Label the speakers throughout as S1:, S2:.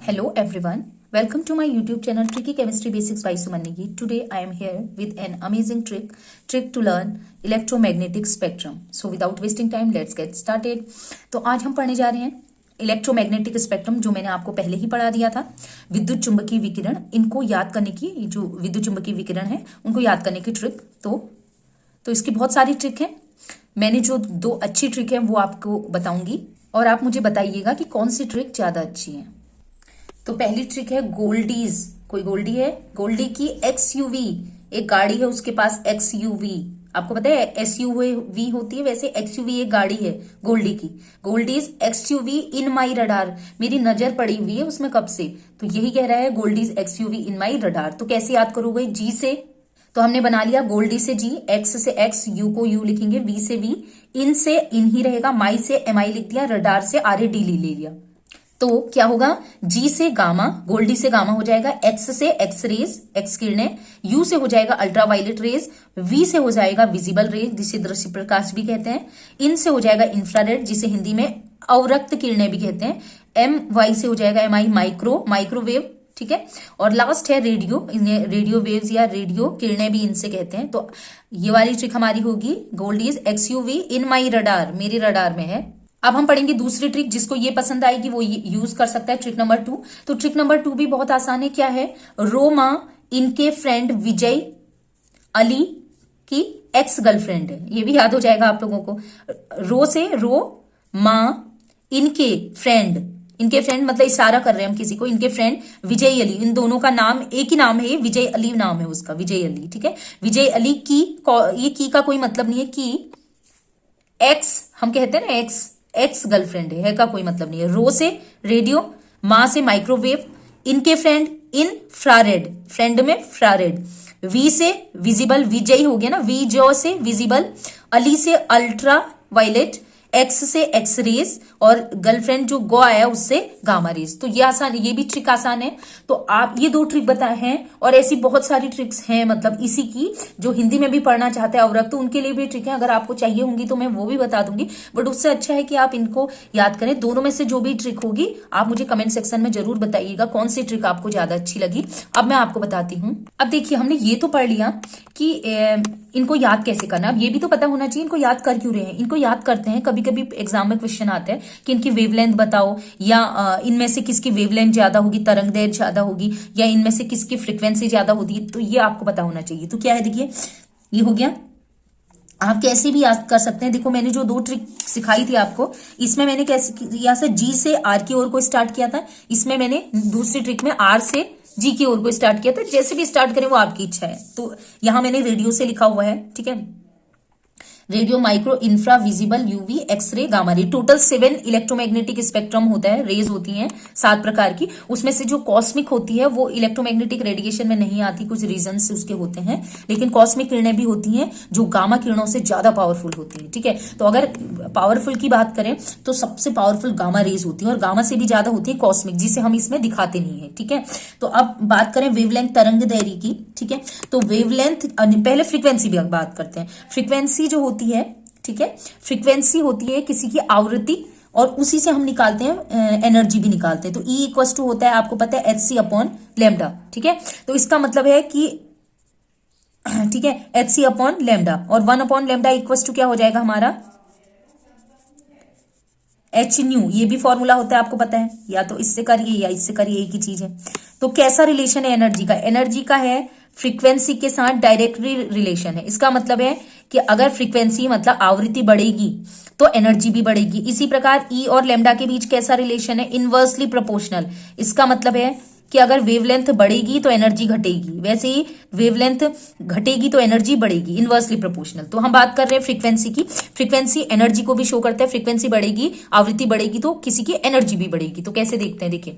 S1: Hello everyone, welcome to my YouTube channel Tricky Chemistry Basics by Sumanigi. Today I am here with an amazing trick to learn electromagnetic spectrum. So without wasting time, let's get started. तो आज हम पढ़ने जा रहे हैं electromagnetic spectrum, जो मैंने आपको पहले ही पढ़ा दिया था। विद्युत चुंबकीय विकिरण, इनको याद करने की, जो विद्युत चुंबकीय विकिरण है उनको याद करने की ट्रिक। तो इसकी बहुत सारी ट्रिक है। मैंने जो दो अच्छी ट्रिक है वो आपको बताऊंगी और आप मुझे बताइएगा कि कौन सी ट्रिक ज्यादा अच्छी है। तो पहली ट्रिक है गोल्डीज। कोई गोल्डी है? गोल्डी की एक्सयूवी, एक गाड़ी है उसके पास एक्सयूवी। आपको पता है एसयूवी होती है, वैसे एक्सयूवी एक गाड़ी है गोल्डी की। गोल्डीज एक्सयूवी इन माई रडार, मेरी नजर पड़ी हुई है उसमें कब से, तो यही कह रहा है गोल्डीज एक्सयूवी इन माई रडार। तो कैसे याद करोगे? जी से, तो हमने बना लिया गोल्डी से जी, एक्स से एक्स, यू को यू लिखेंगे, वी से वी, इन से इन ही रहेगा, माई से एम आई लिख दिया, रडार से आर ए डी ले लिया। तो क्या होगा? जी से गामा, गोल्डी से गामा हो जाएगा, एक्स से एक्स रेज, एक्स किरणें, यू से हो जाएगा अल्ट्रावायलेट रेज, वी से हो जाएगा विजिबल रेज जिसे दृश्य प्रकाश भी कहते हैं, इन से हो जाएगा इंफ्रारेड जिसे हिंदी में अवरक्त किरणें भी कहते हैं, एम वाई से हो जाएगा एम आई माइक्रोवेव, ठीक है। और लास्ट है रेडियो, इन्हें रेडियो वेव्स या रेडियो किरणें भी इनसे कहते हैं। तो ये वाली ट्रिक हमारी होगी गोल्डीज एक्सयूवी इन माई रडार, मेरे रडार में है। अब हम पढ़ेंगे दूसरी ट्रिक, जिसको ये पसंद आएगी वो यूज कर सकता है, ट्रिक नंबर 2। तो ट्रिक नंबर 2 भी बहुत आसान है। क्या है? रोमा इनके फ्रेंड विजय अली की एक्स गर्लफ्रेंड है, ये भी याद हो जाएगा आप लोगों को। रो से रो, माँ, इनके फ्रेंड मतलब इशारा कर रहे हैं हम किसी को, इनके फ्रेंड विजय अली, इन दोनों का नाम एक ही नाम है, विजय अली नाम है उसका, विजय अली, ठीक है। विजय अली की, ये की का कोई मतलब नहीं है, की एक्स हम कहते हैं ना, एक्स गर्लफ्रेंड है का कोई मतलब नहीं है। रो से रेडियो, माँ से माइक्रोवेव, इनके फ्रेंड इंफ्रारेड, फ्रेंड में फ्रारेड, वी से विजिबल, विजय हो गया ना, वी जो से विजिबल, अली से अल्ट्रा वायलेट, एक्स से एक्स रेज, और गर्लफ्रेंड जो गो आया उससे गामा रेज। तो ये आसान, ये भी ट्रिक आसान है। तो आप ये दो ट्रिक बताए हैं और ऐसी बहुत सारी ट्रिक्स हैं, मतलब इसी की, जो हिंदी में भी पढ़ना चाहते हैं अवरक्त, तो उनके लिए भी ट्रिक है। अगर आपको चाहिए होंगी तो मैं वो भी बता दूंगी, बट उससे अच्छा है कि आप इनको याद करें। दोनों में से जो भी ट्रिक होगी आप मुझे कमेंट सेक्शन में जरूर बताइएगा कौन सी ट्रिक आपको ज्यादा अच्छी लगी। अब मैं आपको बताती हूँ। अब देखिए, हमने ये तो पढ़ लिया कि इनको याद कैसे करना। अब ये भी तो पता होना चाहिए इनको याद कर क्यों रहे हैं। इनको याद करते हैं, कभी कभी एग्जाम में क्वेश्चन आते हैं कि इनकी वेवलेंथ बताओ, या इनमें से किसकी वेवलेंथ ज्यादा होगी, तरंग दैर्घ्य ज्यादा होगी, या इनमें से किसकी फ्रीक्वेंसी ज्यादा होगी। तो ये आपको पता होना चाहिए। तो क्या है, देखिए ये हो गया। आप कैसे भी याद कर सकते हैं। देखो, मैंने जो दो ट्रिक सिखाई थी आपको, इसमें मैंने कैसे किया से जी से आर की ओर को स्टार्ट किया था, इसमें मैंने दूसरी ट्रिक में आर से जी की ओर को स्टार्ट किया था। जैसे भी स्टार्ट करें वो आपकी इच्छा है। तो यहां मैंने रेडियो से लिखा हुआ है, ठीक है, radio, micro, infra, visible, UV, x ray, gamma ray. Total 7 electromagnetic spectrum होता है, रेज होती हैं 7 प्रकार की। उसमें से जो कॉस्मिक होती है वो इलेक्ट्रोमैग्नेटिक रेडिएशन में नहीं आती, कुछ रीजन से उसके होते हैं। लेकिन कॉस्मिक किरणें भी होती हैं जो गामा किरणों से ज्यादा पावरफुल होती है, ठीक है। तो अगर पावरफुल की बात करें तो सबसे पावरफुल गामा रेज होती है, और गामा से भी ज्यादा होती है कॉस्मिक, जिसे हम इसमें दिखाते नहीं है, ठीक है। तो अब बात करें वेवलेंथ, तरंग दैर्घ्य की, ठीक है। तो वेवलेंथ, पहले फ्रीक्वेंसी भी बात करते हैं। फ्रीक्वेंसी जो होती है, ठीक है, फ्रीक्वेंसी होती है किसी की आवृत्ति, और उसी से हम निकालते हैं एनर्जी भी निकालते हैं। तो E इक्वल टू होता है, आपको पता है, HC अपॉन लैम्डा, ठीक है। तो इसका मतलब है कि, ठीक है, HC अपॉन लैम्डा, और 1 अपॉन लैम्डा इक्वल टू क्या हो जाएगा हमारा, H न्यू। ये भी फॉर्मूला होता है, आपको पता है, या तो इससे करिए या इससे करिए, एक ही चीज है। तो कैसा रिलेशन है एनर्जी का? एनर्जी का है फ्रीक्वेंसी के साथ डायरेक्टली रिलेशन है। इसका मतलब है कि अगर फ्रीक्वेंसी मतलब आवृत्ति बढ़ेगी तो एनर्जी भी बढ़ेगी। इसी प्रकार ई और लैम्डा के बीच कैसा रिलेशन है? Inversely proportional. इसका मतलब है कि अगर वेवलेंथ बढ़ेगी तो एनर्जी घटेगी, वैसे ही वेवलेंथ घटेगी तो एनर्जी बढ़ेगी, इनवर्सली प्रोपोर्शनल। तो हम बात कर रहे हैं फ्रीक्वेंसी की। फ्रीक्वेंसी एनर्जी को भी शो करता है। फ्रीक्वेंसी बढ़ेगी, आवृत्ति बढ़ेगी, तो किसी की एनर्जी भी बढ़ेगी। तो कैसे देखते हैं, देखिए,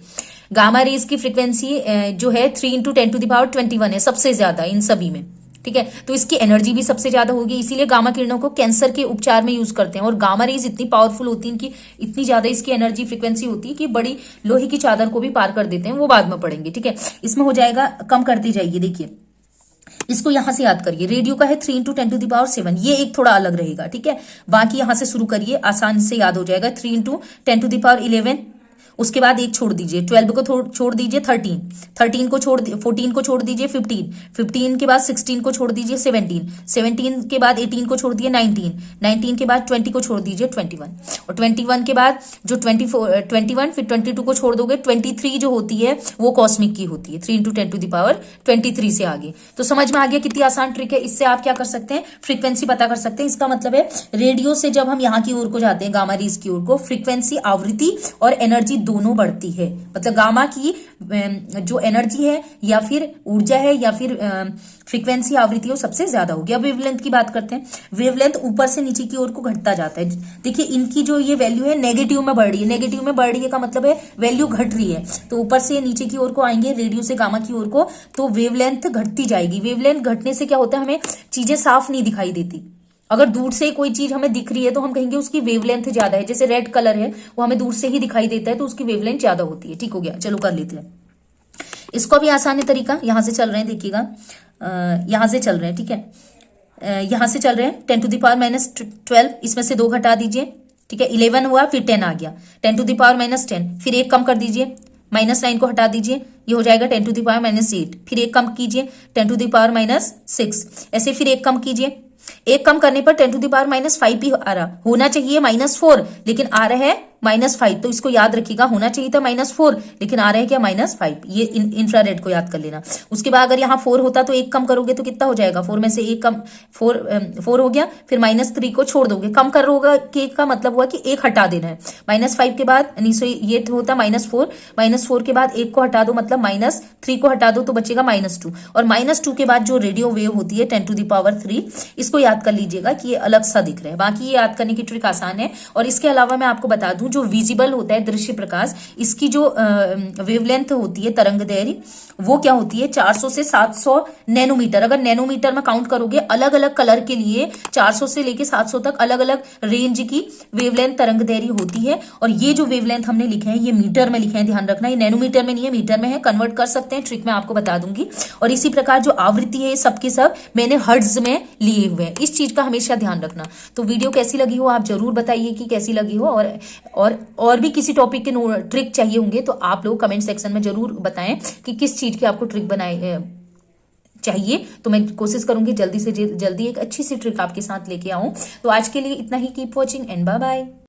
S1: गामा रेज की फ्रीक्वेंसी जो है 3 × 10⁻21 है, सबसे ज्यादा इन सभी में, ठीक है। तो इसकी एनर्जी भी सबसे ज्यादा होगी, इसीलिए गामा किरणों को कैंसर के उपचार में यूज करते हैं। और गामा रेज इतनी पावरफुल होती है, इनकी इतनी ज्यादा इसकी एनर्जी फ्रीक्वेंसी होती है कि बड़ी लोहे की चादर को भी पार कर देते हैं, वो बाद में पढ़ेंगे, ठीक है। इसमें हो जाएगा, कम करते जाइए, देखिए इसको यहां से याद करिए। रेडियो का है 3 × 10⁻7, ये एक थोड़ा अलग रहेगा, ठीक है। बाकी यहां से शुरू करिए, आसान से याद हो जाएगा। 3 × 10⁻11 उसके बाद एक छोड़ दीजिए, 12 को छोड़ दीजिए 13, 13 को छोड़ 14 को छोड़ दीजिए 15, 15 के बाद 16 को छोड़ दीजिए 17, 17 के बाद 18 को छोड़ दिए 19, 19 के बाद 20 को छोड़ दीजिए 21, और 21 के बाद जो 21 फिर 22 को छोड़ दोगे 23 जो होती है वो कॉस्मिक की होती है, 3 × 10⁻23 से आगे। तो समझ में आ गया कितनी आसान ट्रिक है। इससे आप क्या कर सकते हैं, फ्रीक्वेंसी पता कर सकते हैं। इसका मतलब है रेडियो से जब हम यहाँ की ओर को जाते हैं, गामा रेज की ओर को, फ्रीक्वेंसी आवृत्ति और एनर्जी दोनों बढ़ती है। मतलब गामा की जो एनर्जी है या फिर ऊर्जा है या फिर फ्रीक्वेंसी आवृत्ति वो सबसे ज्यादा होगी। अब वेवलेंथ की बात करते हैं। वेवलेंथ ऊपर से नीचे की ओर को घटता जाता है। देखिए इनकी जो ये वैल्यू है नेगेटिव में बढ़ रही है, नेगेटिव में बढ़ रही है का मतलब है वैल्यू घट रही है। तो ऊपर से नीचे की ओर को आएंगे रेडियो से गामा की ओर को, तो वेवलेंथ घटती जाएगी। वेवलेंथ घटने से क्या होता है, हमें चीजें साफ नहीं दिखाई देती। अगर दूर से कोई चीज हमें दिख रही है तो हम कहेंगे उसकी वेवलेंथ ज्यादा है। जैसे रेड कलर है वो हमें दूर से ही दिखाई देता है तो उसकी वेवलेंथ ज्यादा होती है। ठीक हो गया, चलो कर लेते हैं इसको भी। आसान है तरीका, यहां से चल रहे हैं, देखिएगा यहां से चल रहे हैं, ठीक है, यहां से चल रहे हैं 10⁻12, इसमें से 2 घटा दीजिए, ठीक है, 11 हुआ, फिर 10 आ गया, 10⁻10, फिर 1 कम कर दीजिए, -9 को हटा दीजिए, ये हो जाएगा 10⁻8, फिर 1 कम कीजिए 10⁻6, ऐसे फिर 1 कम कीजिए। 1 कम करने पर 10⁻5 ही आ रहा, होना चाहिए -4 लेकिन आ रहा है -5, तो इसको याद रखिएगा, होना चाहिए था -4 लेकिन आ रहा है क्या -5। ये इंफ्रारेड को याद कर लेना। उसके बाद अगर यहाँ 4 होता तो 1 कम करोगे तो कितना हो जाएगा, 4 में से 1 कम, 4 हो गया, फिर -3 को छोड़ दोगे, कम कर होगा के का मतलब हुआ कि 1 हटा देना है। -5 के बाद ये होता -4, -4 के बाद 1 को हटा दो, मतलब -3 को हटा दो तो बचेगा -2, और -2 के बाद जो रेडियो वेव होती है 10⁻3, इसको याद कर लीजिएगा कि ये अलग सा दिख रहा है। बाकी ये याद करने की ट्रिक आसान है। और इसके अलावा मैं आपको बता दूं, जो विजिबल होता है दृश्य प्रकाश, इसकी जो वेवलेंथ होती है, तरंग दैर्घ्य, वो क्या होती है 400 से 700 नैनोमीटर। अगर नैनोमीटर में काउंट करोगे अलग अलग कलर के लिए 400 से लेके 700 तक अलग अलग रेंज की वेवलेंथ तरंग दैर्घ्य होती है। और ये जो वेवलेंथ हमने लिखे हैं ये मीटर में लिखे हैं, ध्यान रखना, ये नैनोमीटर में नहीं है, मीटर में है। कन्वर्ट कर सकते हैं, ट्रिक में आपको बता दूंगी। और इसी प्रकार जो आवृत्ति है सबके सब मैंने हर्ट्ज में लिए हुए हैं, इस चीज का हमेशा ध्यान रखना। तो वीडियो कैसी लगी हो आप जरूर बताइए कि कैसी लगी हो, और भी किसी टॉपिक के ट्रिक चाहिए होंगे तो आप लोग कमेंट सेक्शन में जरूर बताएं कि किस चीज की आपको ट्रिक बनाए चाहिए। तो मैं कोशिश करूंगी जल्दी से जल्दी एक अच्छी सी ट्रिक आपके साथ लेके आऊं। तो आज के लिए इतना ही। Keep watching and bye bye.